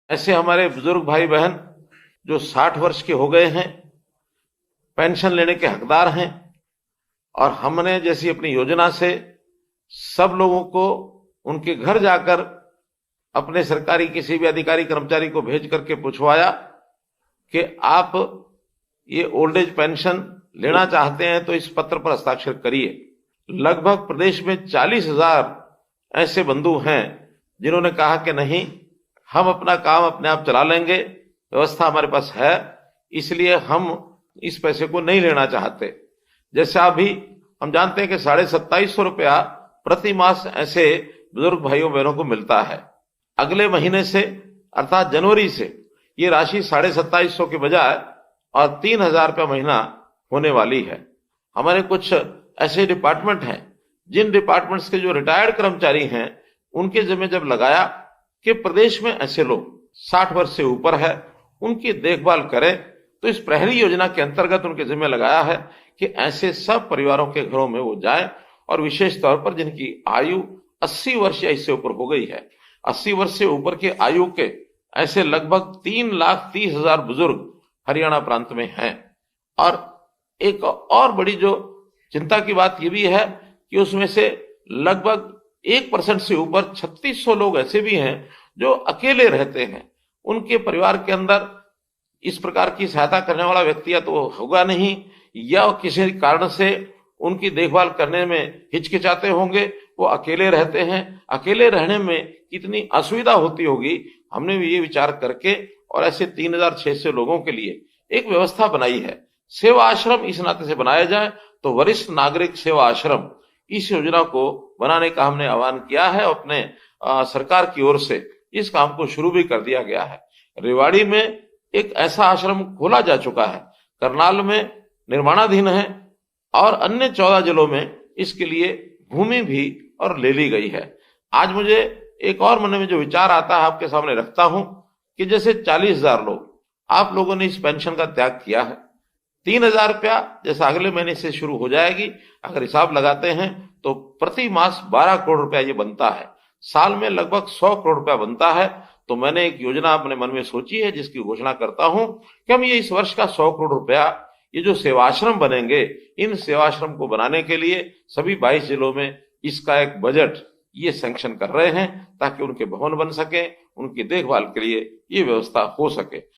ऐसे हमारे बुजुर्ग भाई बहन जो 60 वर्ष के हो गए हैं, पेंशन लेने के हकदार हैं, और हमने जैसी अपनी योजना से सब लोगों को उनके घर जाकर अपने सरकारी किसी भी अधिकारी कर्मचारी को भेज करके पूछवाया कि आप ये ओल्ड एज पेंशन लेना चाहते हैं तो इस पत्र पर हस्ताक्षर करिए। लगभग प्रदेश में 40,000 ऐसे बंधु हैं जिन्होंने कहा कि नहीं, हम अपना काम अपने आप चला लेंगे, व्यवस्था हमारे पास है, इसलिए हम इस पैसे को नहीं लेना चाहते। जैसे अभी हम जानते हैं कि 2750 रुपया प्रति मास ऐसे बुजुर्ग भाइयों बहनों को मिलता है। अगले महीने से अर्थात जनवरी से ये राशि 2750 के बजाय और 3,000 रुपया महीना होने वाली है। हमारे कुछ ऐसे डिपार्टमेंट हैं जिन डिपार्टमेंट्स के जो रिटायर्ड कर्मचारी हैं उनके जिम्मे जब लगाया कि प्रदेश में ऐसे लोग 60 वर्ष से ऊपर है, उनकी देखभाल करें, तो इस प्रहरी योजना के अंतर्गत उनके जिम्मे लगाया है कि ऐसे सब परिवारों के घरों में वो जाए, और विशेष तौर पर जिनकी आयु 80 वर्ष या इससे ऊपर हो गई है। 80 वर्ष से ऊपर के आयु के ऐसे लगभग 3,30,000 बुजुर्ग हरियाणा प्रांत में हैं। और एक और बड़ी जो चिंता की बात यह भी है कि उसमें से लगभग 1% से ऊपर 3600 लोग ऐसे भी हैं जो अकेले रहते हैं। उनके परिवार के अंदर इस प्रकार की सहायता करने वाला व्यक्ति या तो होगा नहीं, या किसी कारण से उनकी देखभाल करने में हिचकिचाते होंगे, वो अकेले रहते हैं। अकेले रहने में कितनी असुविधा होती होगी, हमने भी ये विचार करके और ऐसे 3,600 लोगों के लिए एक व्यवस्था बनाई है। सेवा आश्रम इस नाते से बनाया जाए तो वरिष्ठ नागरिक सेवा आश्रम, इस योजना को बनाने का हमने आह्वान किया है। अपने सरकार की ओर से इस काम को शुरू भी कर दिया गया है। रेवाड़ी में एक ऐसा आश्रम खोला जा चुका है, करनाल में निर्माणाधीन है, और अन्य 14 जिलों में इसके लिए भूमि भी और ले ली गई है। आज मुझे एक और मन में जो विचार आता है आपके सामने रखता हूं कि जैसे 40,000 लोग आप लोगों ने इस पेंशन का त्याग किया है, 3,000 रुपया जैसा अगले महीने से शुरू हो जाएगी, अगर हिसाब लगाते हैं तो प्रति मास 12 करोड़ रुपया ये बनता है, साल में लगभग 100 करोड़ रुपया बनता है। तो मैंने एक योजना अपने मन में सोची है जिसकी घोषणा करता हूं कि हम ये इस वर्ष का 100 करोड़ रुपया, ये जो सेवाश्रम बनेंगे, इन सेवाश्रम को बनाने के लिए सभी 22 जिलों में इसका एक बजट ये सैंक्शन कर रहे हैं ताकि उनके भवन बन सके, उनकी देखभाल के लिए ये व्यवस्था हो सके।